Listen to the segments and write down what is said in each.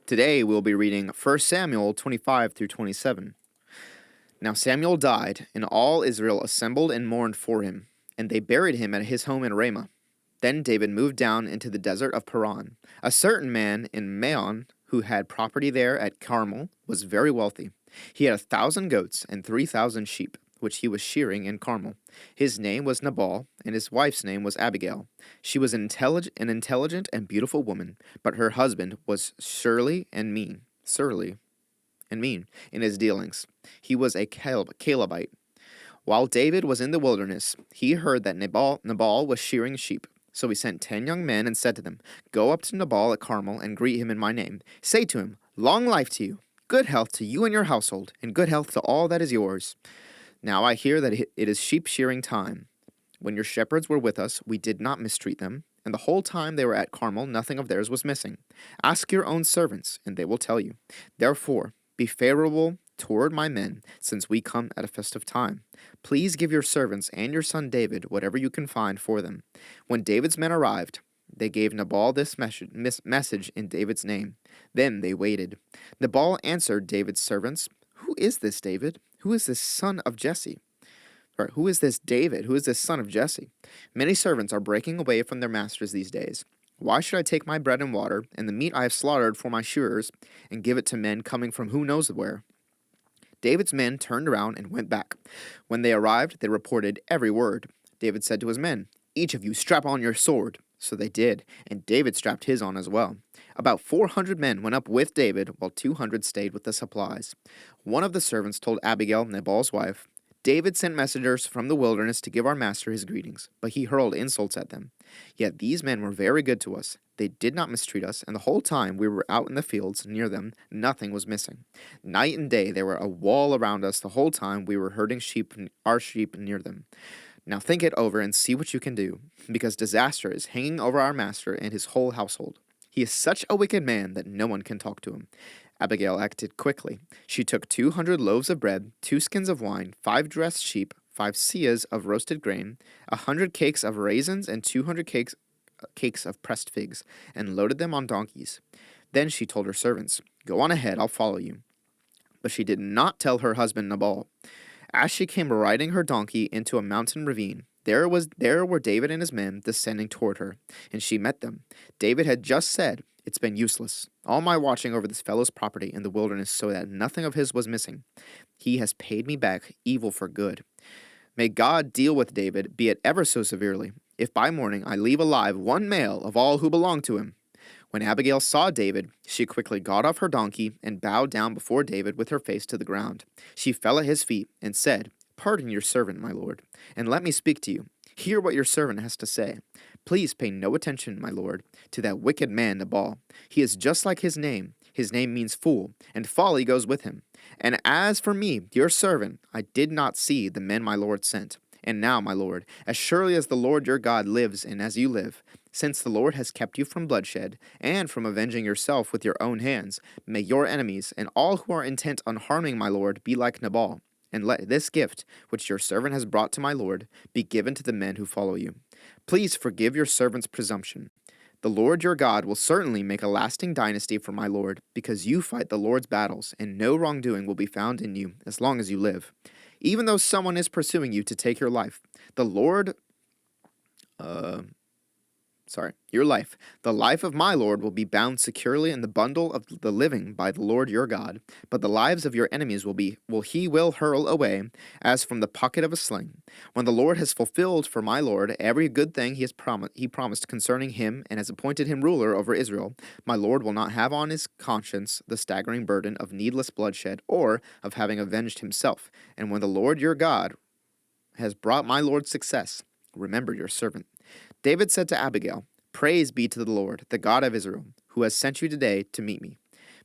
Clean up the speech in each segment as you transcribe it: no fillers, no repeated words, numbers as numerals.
Today we'll be reading 1 Samuel 25 through 27. Now Samuel died, and all Israel assembled and mourned for him, and they buried him at his home in Ramah. Then David moved down into the desert of Paran. A certain man in Maon, who had property there at Carmel, was very wealthy. He had 1,000 goats and 3,000 sheep, which he was shearing in Carmel. His name was Nabal, and his wife's name was Abigail. She was an intelligent and beautiful woman, but her husband was surly and mean in his dealings. He was a Calebite. While David was in the wilderness, he heard that Nabal was shearing sheep. So he sent 10 young men and said to them, "Go up to Nabal at Carmel and greet him in my name. Say to him, 'Long life to you, good health to you and your household, and good health to all that is yours.' Now I hear that it is sheep shearing time. When your shepherds were with us, we did not mistreat them, and the whole time they were at Carmel, nothing of theirs was missing. Ask your own servants, and they will tell you. Therefore, be favorable toward my men, since we come at a festive time. Please give your servants and your son David whatever you can find for them." When David's men arrived, they gave Nabal this message in David's name. Then they waited. Nabal answered David's servants, "Who is this David? Who is this son of Jesse? Or who is this David? Who is this son of Jesse? Many servants are breaking away from their masters these days. Why should I take my bread and water, and the meat I have slaughtered for my shearers, and give it to men coming from who knows where?" David's men turned around and went back. When they arrived, they reported every word. David said to his men, "Each of you strap on your sword." So they did, and David strapped his on as well. About 400 men went up with David, while 200 stayed with the supplies. One of the servants told Abigail, Nabal's wife, "David sent messengers from the wilderness to give our master his greetings, but he hurled insults at them. Yet these men were very good to us. They did not mistreat us, and the whole time we were out in the fields near them, nothing was missing. Night and day there were a wall around us the whole time we were herding our sheep near them. Now think it over and see what you can do, because disaster is hanging over our master and his whole household. He is such a wicked man that no one can talk to him." Abigail acted quickly. She took 200 loaves of bread, 2 skins of wine, 5 dressed sheep, 5 seahs of roasted grain, 100 cakes of raisins, and 200 cakes of pressed figs, and loaded them on donkeys. Then she told her servants, "Go on ahead, I'll follow you." But she did not tell her husband Nabal. As she came riding her donkey into a mountain ravine, there were David and his men descending toward her, and she met them. David had just said, "It's been useless, all my watching over this fellow's property in the wilderness so that nothing of his was missing. He has paid me back evil for good. May God deal with David, be it ever so severely, if by morning I leave alive one male of all who belong to him." When Abigail saw David, she quickly got off her donkey and bowed down before David with her face to the ground. She fell at his feet and said, "Pardon your servant, my lord, and let me speak to you. Hear what your servant has to say. Please pay no attention, my lord, to that wicked man Nabal. He is just like his name. His name means fool, and folly goes with him. And as for me, your servant, I did not see the men my lord sent. And now, my lord, as surely as the Lord your God lives and as you live, since the Lord has kept you from bloodshed and from avenging yourself with your own hands, may your enemies and all who are intent on harming my lord be like Nabal. And let this gift, which your servant has brought to my lord, be given to the men who follow you. Please forgive your servant's presumption. The Lord your God will certainly make a lasting dynasty for my lord, because you fight the Lord's battles, and no wrongdoing will be found in you as long as you live. Even though someone is pursuing you to take your life, your life. The life of my Lord will be bound securely in the bundle of the living by the Lord your God, but the lives of your enemies he will hurl away as from the pocket of a sling. When the Lord has fulfilled for my Lord every good thing he promised concerning him and has appointed him ruler over Israel, my Lord will not have on his conscience the staggering burden of needless bloodshed or of having avenged himself. And when the Lord your God has brought my Lord success, remember your servant." David said to Abigail, "Praise be to the Lord, the God of Israel, who has sent you today to meet me.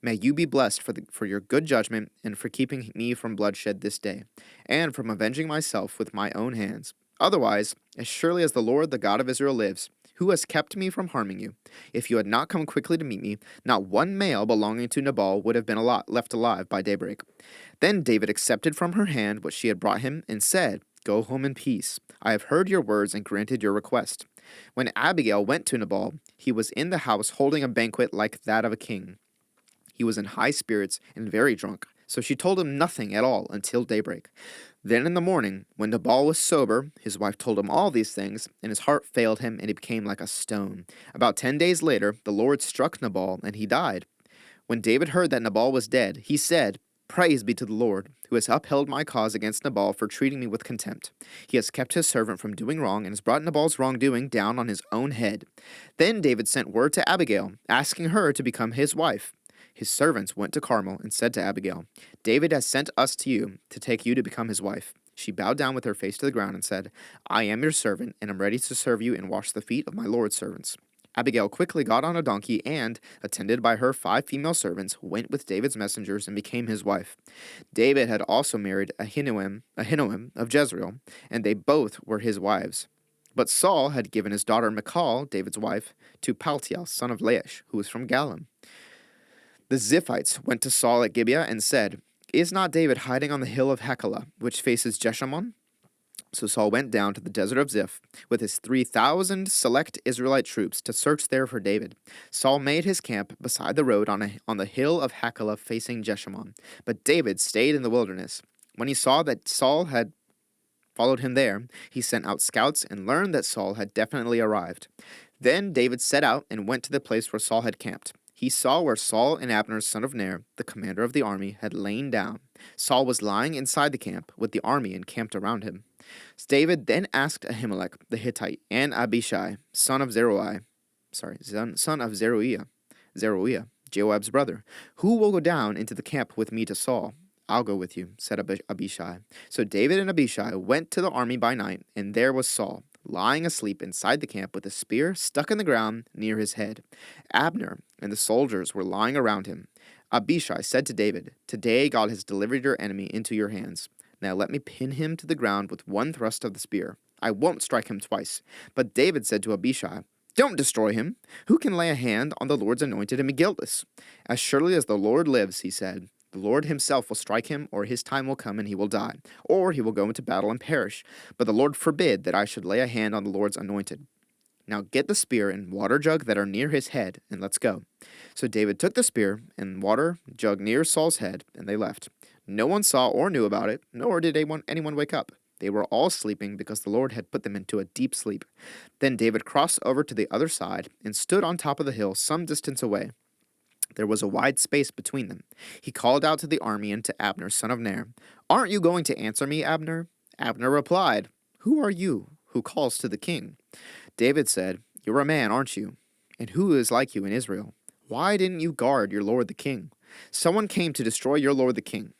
May you be blessed for your good judgment and for keeping me from bloodshed this day, and from avenging myself with my own hands. Otherwise, as surely as the Lord, the God of Israel lives, who has kept me from harming you, if you had not come quickly to meet me, not one male belonging to Nabal would have been left alive by daybreak." Then David accepted from her hand what she had brought him and said, "Go home in peace. I have heard your words and granted your request." When Abigail went to Nabal, he was in the house holding a banquet like that of a king. He was in high spirits and very drunk, so she told him nothing at all until daybreak. Then in the morning, when Nabal was sober, his wife told him all these things, and his heart failed him, and he became like a stone. About 10 days later, the Lord struck Nabal, and he died. When David heard that Nabal was dead, he said, "Praise be to the Lord, who has upheld my cause against Nabal for treating me with contempt. He has kept his servant from doing wrong and has brought Nabal's wrongdoing down on his own head." Then David sent word to Abigail, asking her to become his wife. His servants went to Carmel and said to Abigail, "David has sent us to you to take you to become his wife." She bowed down with her face to the ground and said, "I am your servant, and am ready to serve you and wash the feet of my Lord's servants." Abigail quickly got on a donkey and, attended by her 5 female servants, went with David's messengers and became his wife. David had also married Ahinoam of Jezreel, and they both were his wives. But Saul had given his daughter Michal, David's wife, to Paltiel, son of Laish, who was from Galim. The Ziphites went to Saul at Gibeah and said, "Is not David hiding on the hill of Hachilah, which faces Jeshimon?" So Saul went down to the desert of Ziph with his 3,000 select Israelite troops to search there for David. Saul made his camp beside the road on the hill of Hachilah facing Jeshimon, but David stayed in the wilderness. When he saw that Saul had followed him there, he sent out scouts and learned that Saul had definitely arrived. Then David set out and went to the place where Saul had camped. He saw where Saul and Abner, son of Ner, the commander of the army, had lain down. Saul was lying inside the camp with the army encamped around him. David then asked Ahimelech the Hittite and Abishai, son of Zeruiah, Joab's brother, "Who will go down into the camp with me to Saul?" "I'll go with you," said Abishai. So David and Abishai went to the army by night, and there was Saul, lying asleep inside the camp with a spear stuck in the ground near his head. Abner and the soldiers were lying around him. Abishai said to David, "Today God has delivered your enemy into your hands. Now let me pin him to the ground with one thrust of the spear. I won't strike him twice." But David said to Abishai, "Don't destroy him. Who can lay a hand on the Lord's anointed and be guiltless?" "As surely as the Lord lives," he said, "the Lord himself will strike him, or his time will come and he will die, or he will go into battle and perish. But the Lord forbid that I should lay a hand on the Lord's anointed. Now get the spear and water jug that are near his head, and let's go." So David took the spear and water jug near Saul's head, and they left. No one saw or knew about it, nor did anyone wake up. They were all sleeping because the Lord had put them into a deep sleep. Then David crossed over to the other side and stood on top of the hill some distance away. There was a wide space between them. He called out to the army and to Abner, son of Ner, "Aren't you going to answer me, Abner?" Abner replied, "Who are you who calls to the king?" David said, "You're a man, aren't you? And who is like you in Israel? Why didn't you guard your lord the king? Someone came to destroy your lord the king.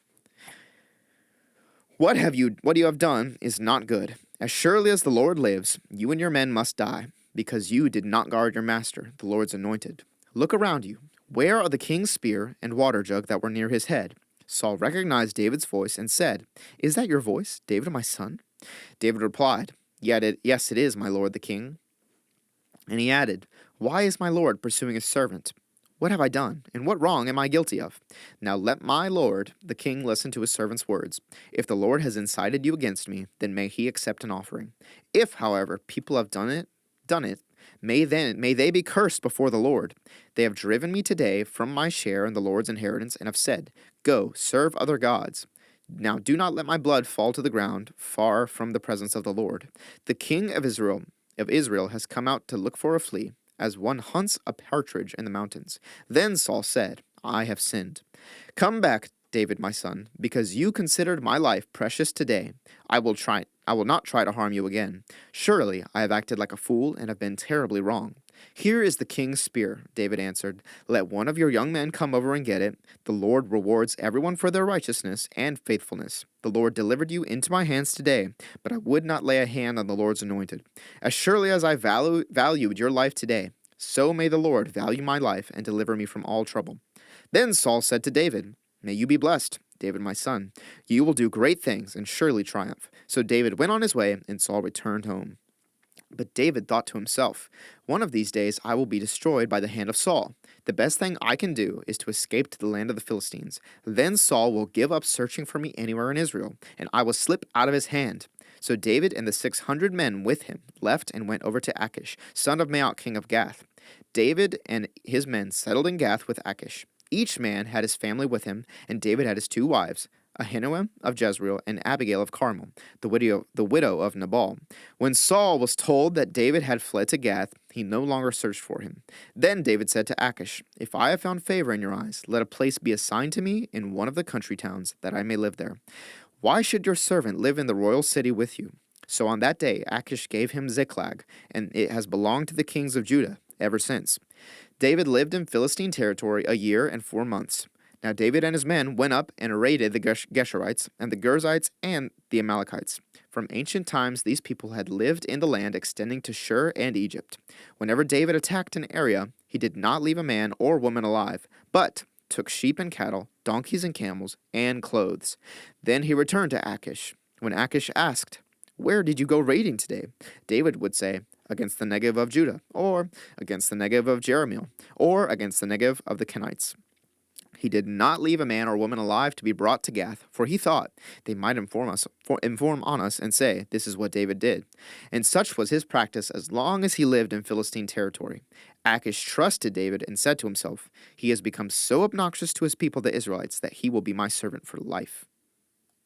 What you have done is not good. As surely as the Lord lives, you and your men must die, because you did not guard your master, the Lord's anointed. Look around you. Where are the king's spear and water jug that were near his head?" Saul recognized David's voice and said, "Is that your voice, David, my son?" David replied, "Yes, it is, my lord the king." And he added, "Why is my lord pursuing his servant? What have I done, and what wrong am I guilty of? Now let my lord, the king, listen to his servant's words. If the Lord has incited you against me, then may he accept an offering. If, however, people have done it, may they be cursed before the Lord. They have driven me today from my share in the Lord's inheritance, and have said, 'Go, serve other gods.' Now do not let my blood fall to the ground, far from the presence of the Lord. The king of Israel has come out to look for a flea, as one hunts a partridge in the mountains." Then Saul said, "I have sinned. Come back, David, my son, because you considered my life precious today. I will not try to harm you again. Surely I have acted like a fool and have been terribly wrong." "Here is the king's spear," David answered. "Let one of your young men come over and get it. The Lord rewards everyone for their righteousness and faithfulness. The Lord delivered you into my hands today, but I would not lay a hand on the Lord's anointed. As surely as I valued your life today, so may the Lord value my life and deliver me from all trouble." Then Saul said to David, "May you be blessed, David, my son. You will do great things and surely triumph." So David went on his way, and Saul returned home. But David thought to himself, "One of these days I will be destroyed by the hand of Saul. The best thing I can do is to escape to the land of the Philistines. Then Saul will give up searching for me anywhere in Israel, and I will slip out of his hand." So David and the 600 men with him left and went over to Achish, son of Maoch, king of Gath. David and his men settled in Gath with Achish. Each man had his family with him, and David had his 2 wives, Ahinoam of Jezreel and Abigail of Carmel, the widow of Nabal. When Saul was told that David had fled to Gath, he no longer searched for him. Then David said to Achish, "If I have found favor in your eyes, let a place be assigned to me in one of the country towns, that I may live there. Why should your servant live in the royal city with you?" So on that day Achish gave him Ziklag, and it has belonged to the kings of Judah ever since. David lived in Philistine territory a year and 4 months. Now David and his men went up and raided the Geshurites and the Girzites and the Amalekites. From ancient times, these people had lived in the land extending to Shur and Egypt. Whenever David attacked an area, he did not leave a man or woman alive, but took sheep and cattle, donkeys and camels, and clothes. Then he returned to Achish. When Achish asked, "Where did you go raiding today?" David would say, "Against the Negev of Judah," or "Against the Negev of Jeremiel," or "Against the Negev of the Kenites." He did not leave a man or woman alive to be brought to Gath, for he thought they might inform on us and say, "This is what David did." And such was his practice as long as he lived in Philistine territory. Achish trusted David and said to himself, "He has become so obnoxious to his people, the Israelites, that he will be my servant for life."